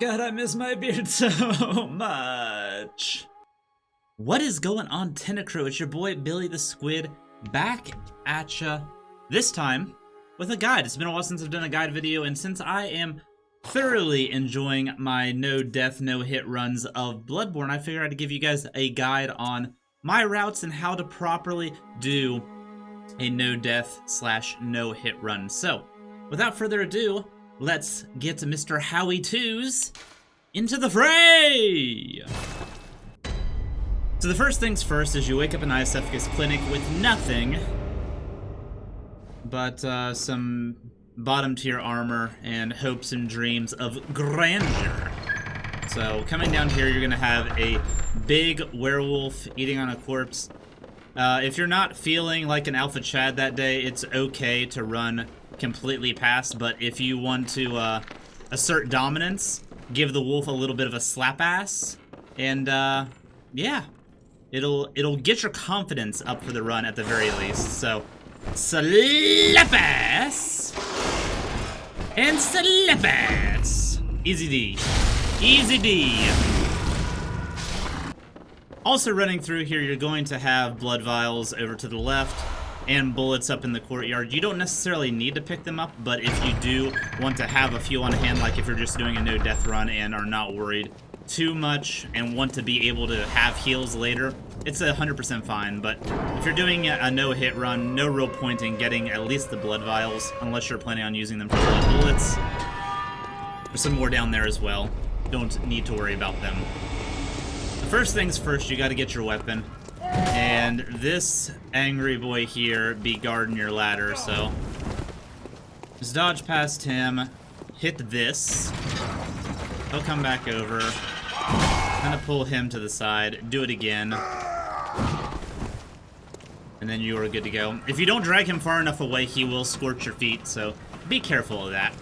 God, I miss my beard so much. What is going on, Tentacrew? It's your boy, Billy the Skwid, back at ya. This time, with a guide. It's been a while since I've done a guide video, and since I am thoroughly enjoying my no-death, no-hit runs of Bloodborne, I figured I'd give you guys a guide on my routes and how to properly do a no-death / no-hit run. So, without further ado, let's get to Mr. Howie 2's into the fray! So the first things first is you wake up in ISF's clinic with nothing but some bottom tier armor and hopes and dreams of grandeur. So coming down here, you're gonna have a big werewolf eating on a corpse. If you're not feeling like an Alpha Chad that day, it's okay to run completely past, but if you want to assert dominance, give the wolf a little bit of a slap ass, and yeah, it'll get your confidence up for the run at the very least. So slap ass and slap ass. Easy D. Easy D. Also running through here, you're going to have blood vials over to the left and bullets up in the courtyard. You don't necessarily need to pick them up, but if you do want to have a few on hand, like if you're just doing a no-death run and are not worried too much and want to be able to have heals later, it's 100% fine. But if you're doing a no-hit run, no real point in getting at least the blood vials, unless you're planning on using them for blood bullets. There's some more down there as well. Don't need to worry about them. The first things first, you gotta get your weapon. And this angry boy here be guarding your ladder, so just dodge past him, hit this, he'll come back over, kind of pull him to the side, do it again, and then you are good to go. If you don't drag him far enough away, he will scorch your feet, so be careful of that.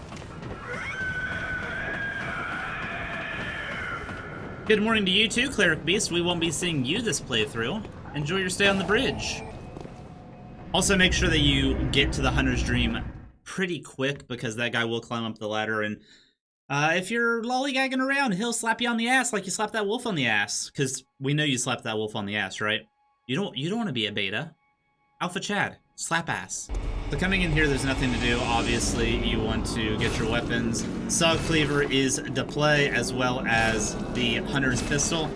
Good morning to you too, Cleric Beast. We won't be seeing you this playthrough. Enjoy your stay on the bridge. Also, make sure that you get to the Hunter's Dream pretty quick, because that guy will climb up the ladder, and if you're lollygagging around, he'll slap you on the ass like you slapped that wolf on the ass. Because we know you slapped that wolf on the ass, right? You don't want to be a beta. Alpha Chad, slap ass. So coming in here, there's nothing to do. Obviously, you want to get your weapons. Saw Cleaver is the play, as well as the Hunter's Pistol.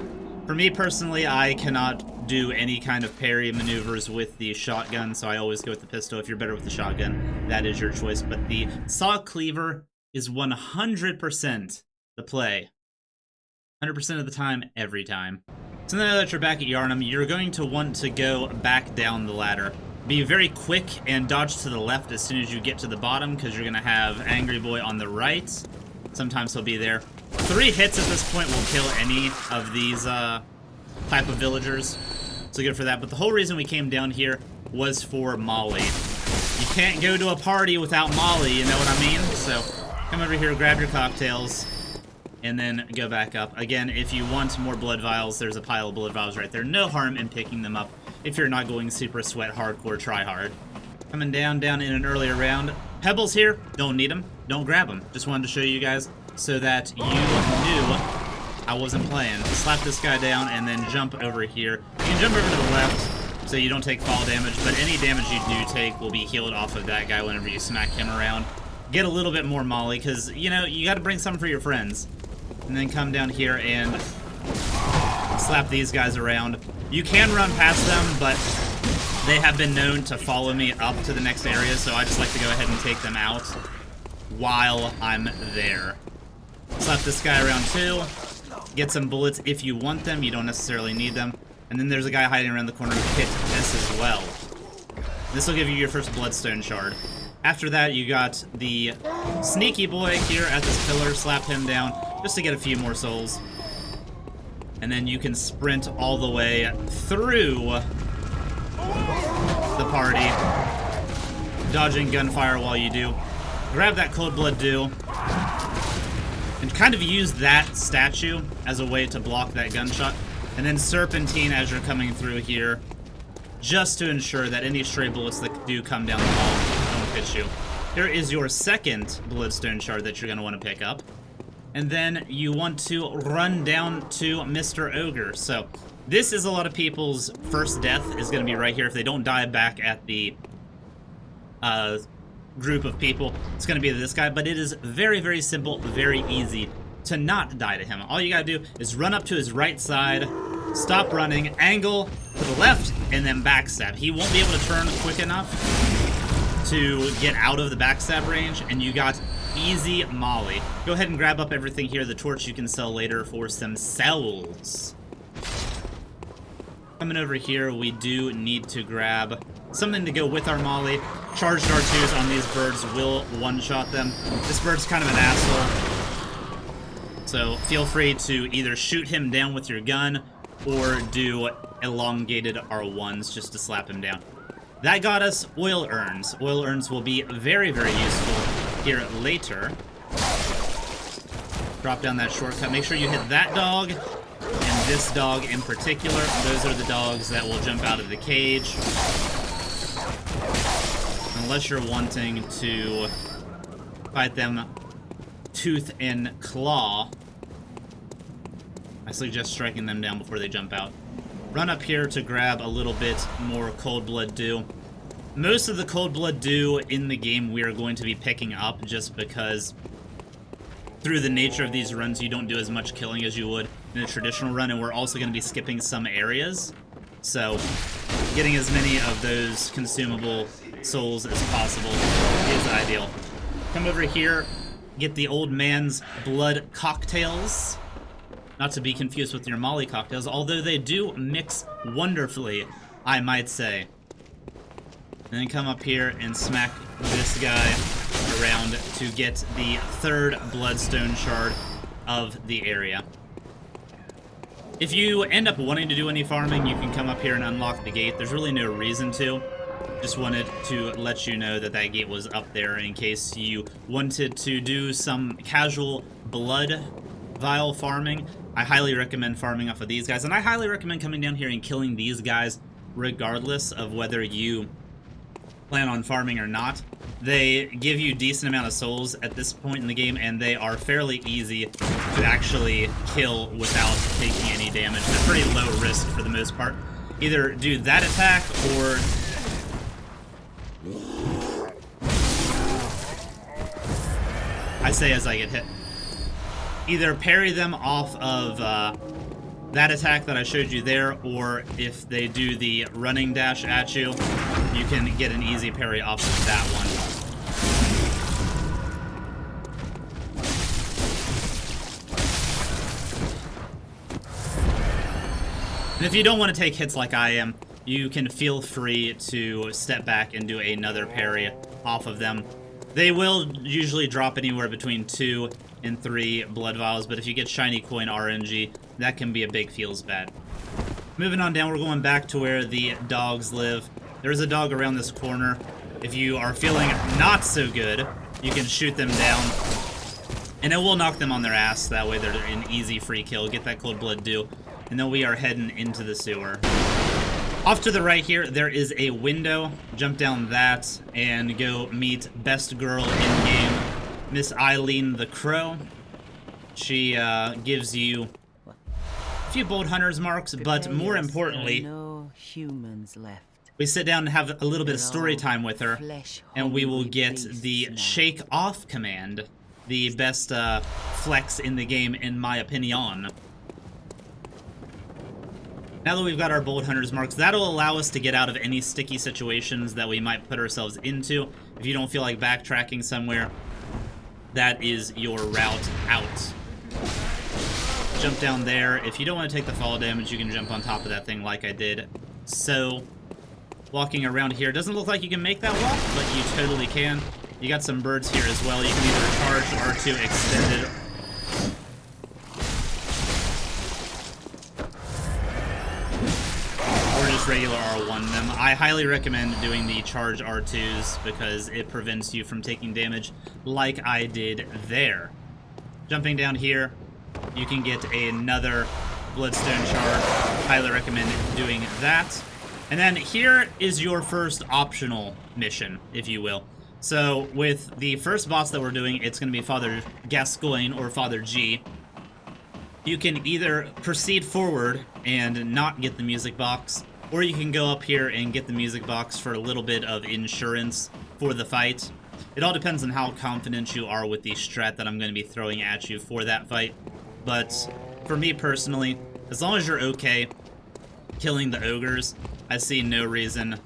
For me personally, I cannot do any kind of parry maneuvers with the shotgun, so I always go with the pistol. If you're better with the shotgun, that is your choice. But the Saw Cleaver is 100% the play. 100% of the time, every time. So now that you're back at Yharnam, you're going to want to go back down the ladder. Be very quick and dodge to the left as soon as you get to the bottom, because you're going to have Angry Boy on the right. Sometimes he'll be there. 3 hits at this point will kill any of these type of villagers. So good for that. But the whole reason we came down here was for Molly. You can't go to a party without Molly, you know what I mean? So come over here, grab your cocktails, and then go back up. Again, if you want more blood vials, there's a pile of blood vials right there. No harm in picking them up if you're not going super sweat hardcore try hard. Coming down in an earlier round. Pebbles here, don't need them. Don't grab them. Just wanted to show you guys so that you knew I wasn't playing. Slap this guy down and then jump over here. You can jump over to the left so you don't take fall damage, but any damage you do take will be healed off of that guy whenever you smack him around. Get a little bit more molly, because, you know, you gotta bring some for your friends. And then come down here and slap these guys around. You can run past them, but they have been known to follow me up to the next area, so I just like to go ahead and take them out while I'm there. Slap this guy around too. Get some bullets if you want them. You don't necessarily need them. And then there's a guy hiding around the corner who hit this as well. This will give you your first Bloodstone Shard. After that, you got the sneaky boy here at this pillar. Slap him down just to get a few more souls. And then you can sprint all the way through the party, dodging gunfire while you do. Grab that Cold Blood Dew, and kind of use that statue as a way to block that gunshot. And then Serpentine as you're coming through here, just to ensure that any stray bullets that do come down the hall don't hit you. Here is your second Bloodstone Shard that you're going to want to pick up. and then you want to run down to Mr. Ogre. So this is a lot of people's first death is going to be right here. If they don't die back at the group of people, it's going to be this guy. But it is very, very simple, very easy to not die to him. All you got to do is run up to his right side, stop running, angle to the left, and then backstab. He won't be able to turn quick enough to get out of the backstab range, and you got easy molly. Go ahead and grab up everything here. The torch you can sell later for some cells. Coming over here, we do need to grab something to go with our molly. Charged R2s on these birds will one-shot them. This bird's kind of an asshole, so feel free to either shoot him down with your gun or do elongated R1s just to slap him down. That got us oil urns. Oil urns will be very, very useful here later. Drop down that shortcut. Make sure you hit that dog and this dog in particular. Those are the dogs that will jump out of the cage. Unless you're wanting to fight them tooth and claw, I suggest striking them down before they jump out. Run up here to grab a little bit more cold blood dew. Most of the cold blood dew in the game we are going to be picking up just because through the nature of these runs you don't do as much killing as you would in a traditional run, and we're also going to be skipping some areas. So getting as many of those consumable souls as possible is ideal. Come over here, get the old man's blood cocktails. Not to be confused with your molly cocktails, although they do mix wonderfully, I might say. And then come up here and smack this guy around to get the third Bloodstone Shard of the area. If you end up wanting to do any farming, you can come up here and unlock the gate. There's really no reason to. Just wanted to let you know that that gate was up there in case you wanted to do some casual blood vial farming. I highly recommend farming off of these guys, and I highly recommend coming down here and killing these guys regardless of whether you plan on farming or not. They give you a decent amount of souls at this point in the game, and they are fairly easy to actually kill without taking any damage. They're pretty low risk for the most part. Either do that attack or I say as I get hit. Either parry them off of that attack that I showed you there, or if they do the running dash at you, you can get an easy parry off of that one. And if you don't want to take hits like I am, you can feel free to step back and do another parry off of them. They will usually drop anywhere between 2 and 3 blood vials, but if you get shiny coin RNG, that can be a big feels bad. Moving on down, we're going back to where the dogs live. There's a dog around this corner. If you are feeling not so good, you can shoot them down, and it will knock them on their ass. That way they're an easy free kill. Get that cold blood dew, and then we are heading into the sewer. Off to the right here, there is a window. Jump down that and go meet best girl in game, Miss Eileen the Crow. She gives you a few bold hunter's marks, but more importantly, no humans left. we sit down and have a little bit of story time with her, and we will get the shake off command, the best flex in the game in my opinion. Now that we've got our bold hunter's marks, that'll allow us to get out of any sticky situations that we might put ourselves into. If you don't feel like backtracking somewhere, that is your route out. Jump down there. If you don't want to take the fall damage, you can jump on top of that thing like I did. So, walking around here, doesn't look like you can make that walk, but you totally can. You got some birds here as well. You can either charge R2 extended, or just regular R1 them. I highly recommend doing the charge R2s because it prevents you from taking damage like I did there. Jumping down here, you can get another Bloodstone Shard. Highly recommend doing that. And then here is your first optional mission, if you will. So with the first boss that we're doing, it's going to be Father Gascoigne or Father G. You can either proceed forward and not get the music box, or you can go up here and get the music box for a little bit of insurance for the fight. It all depends on how confident you are with the strat that I'm going to be throwing at you for that fight. But for me personally, as long as you're okay killing the ogres, I see no reason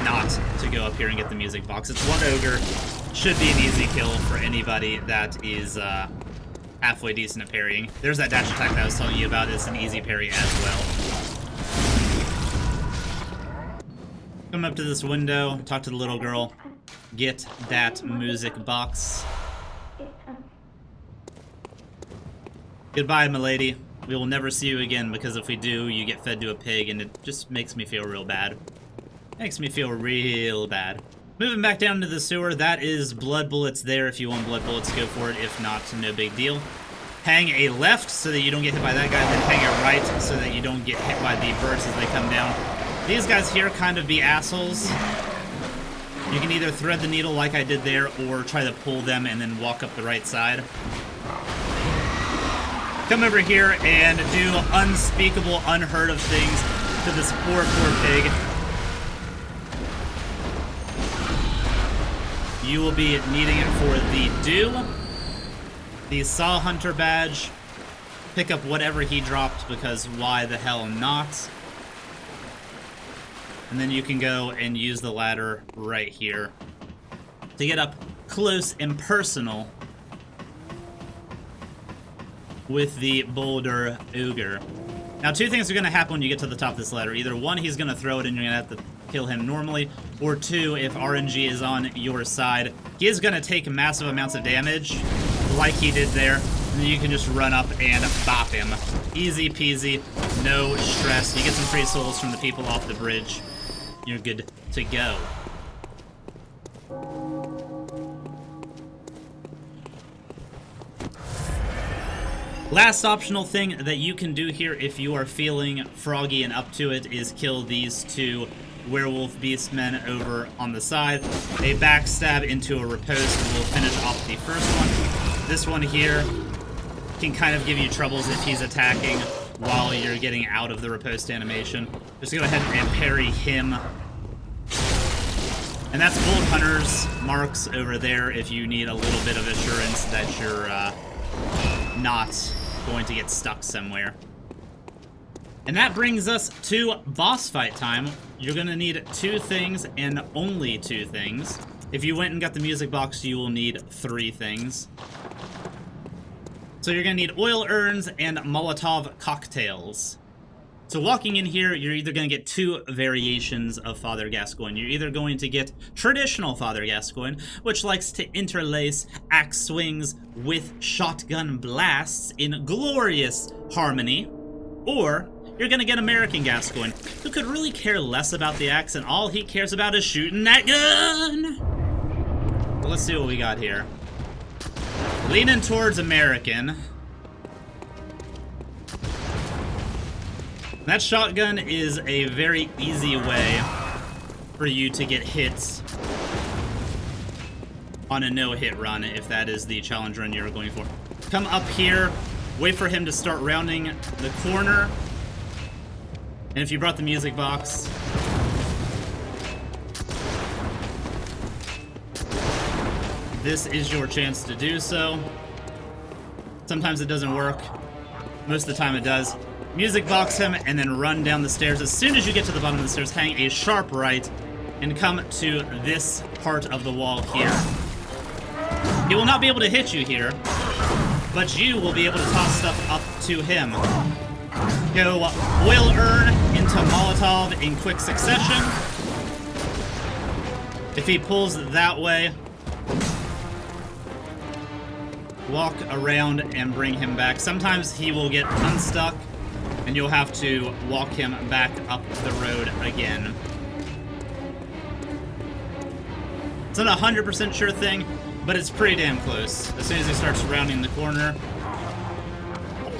not to go up here and get the music box. It's one ogre. Should be an easy kill for anybody that is halfway decent at parrying. There's that dash attack that I was telling you about. It's an easy parry as well. Come up to this window, talk to the little girl, get that music box. Goodbye, milady. We will never see you again, because if we do, you get fed to a pig, and it just makes me feel real bad. Makes me feel real bad. Moving back down to the sewer, that is blood bullets there. If you want blood bullets, go for it. If not, no big deal. Hang a left so that you don't get hit by that guy, then hang a right so that you don't get hit by the birds as they come down. These guys here kind of be assholes. You can either thread the needle like I did there, or try to pull them and then walk up the right side. Come over here and do unspeakable, unheard of things to this poor, poor pig. You will be needing it for the do, the Saw Hunter badge, pick up whatever he dropped, because why the hell not? And then you can go and use the ladder right here to get up close and personal with the Boulder Ogre. Now, two things are going to happen when you get to the top of this ladder. Either one, he's going to throw it and you're going to have to kill him normally, or two, if RNG is on your side, he is going to take massive amounts of damage, like he did there, and then you can just run up and bop him. Easy peasy, no stress. You get some free souls from the people off the bridge. You're good to go. Last optional thing that you can do here if you are feeling froggy and up to it is kill these two werewolf beastmen over on the side. A backstab into a riposte will finish off the first one. This one here can kind of give you troubles if he's attacking while you're getting out of the riposte animation. Just go ahead and parry him. And that's Bolt Hunter's marks over there if you need a little bit of assurance that you're not going to get stuck somewhere. And that brings us to boss fight time. You're going to need two things and only two things. If you went and got the music box, you will need three things. So you're going to need oil urns and Molotov cocktails. So walking in here, you're either going to get two variations of Father Gascoigne. You're either going to get traditional Father Gascoigne, which likes to interlace axe swings with shotgun blasts in glorious harmony, or you're going to get American Gascoigne, who could really care less about the axe, and all he cares about is shooting that gun! Well, let's see what we got here. Leaning towards American. That shotgun is a very easy way for you to get hits on a no-hit run, if that is the challenge run you're going for. Come up here, wait for him to start rounding the corner, and if you brought the music box, this is your chance to do so. Sometimes it doesn't work. Most of the time it does. Music box him, and then run down the stairs. As soon as you get to the bottom of the stairs, hang a sharp right, and come to this part of the wall here. He will not be able to hit you here, but you will be able to toss stuff up to him. Go oil urn into Molotov in quick succession. If he pulls that way, walk around and bring him back. Sometimes he will get unstuck, and you'll have to walk him back up the road again. It's not 100% sure thing, but it's pretty damn close. As soon as he starts rounding the corner,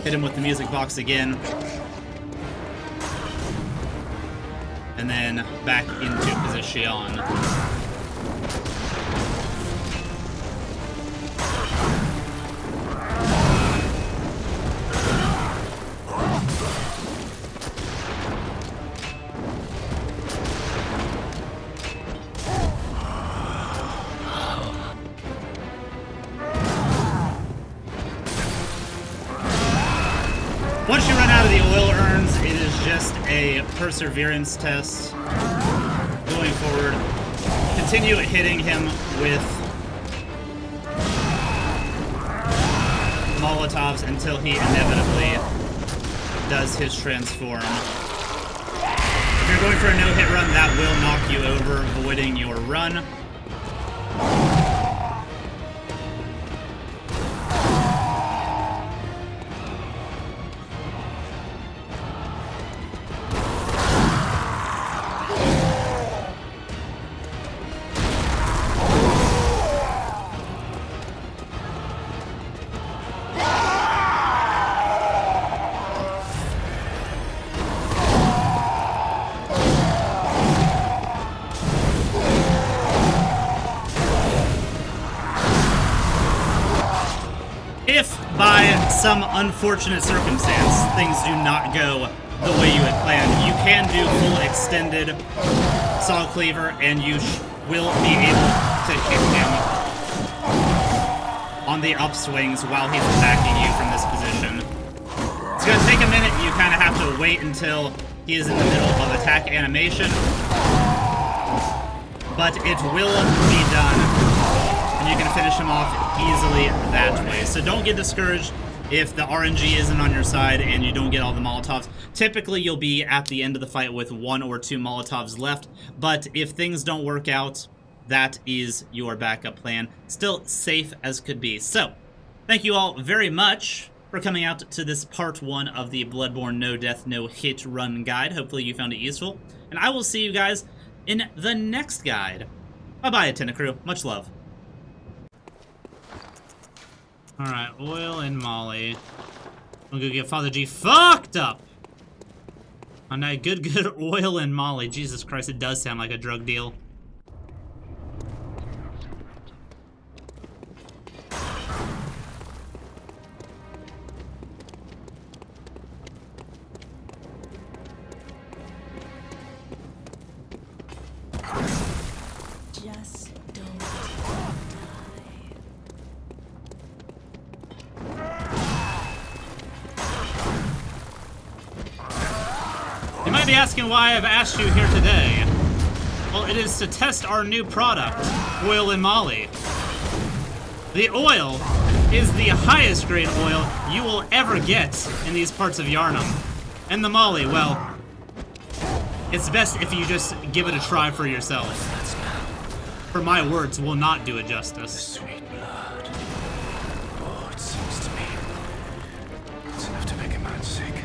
hit him with the music box again, and then back into position. Once you run out of the oil urns, it is just a perseverance test. Going forward, continue hitting him with Molotovs until he inevitably does his transform. If you're going for a no-hit run, that will knock you over, voiding your run. If by some unfortunate circumstance things do not go the way you had planned, you can do full extended Saw Cleaver and you will be able to hit him on the upswings while he's attacking you from this position. It's going to take a minute. You kind of have to wait until he is in the middle of attack animation, but it will be done. And you can finish him off easily that way. So don't get discouraged if the RNG isn't on your side and you don't get all the Molotovs. Typically, you'll be at the end of the fight with 1 or 2 Molotovs left, but if things don't work out, that is your backup plan. Still safe as could be. So, thank you all very much for coming out to this part 1 of the Bloodborne No Death, No Hit Run guide. Hopefully you found it useful, and I will see you guys in the next guide. Bye-bye, Attendant Crew. Much love. Alright, oil and Molly. I'm gonna get Father G fucked up! On that good oil and Molly. Jesus Christ, it does sound like a drug deal. Just don't You might be asking why I've asked you here today. Well, it is to test our new product, Oil and Molly. The oil is the highest grade oil you will ever get in these parts of Yharnam. And the Molly, well, it's best if you just give it a try for yourself. For my words will not do it justice. Sweet blood. Oh, it seems to me it's enough to make a man sick.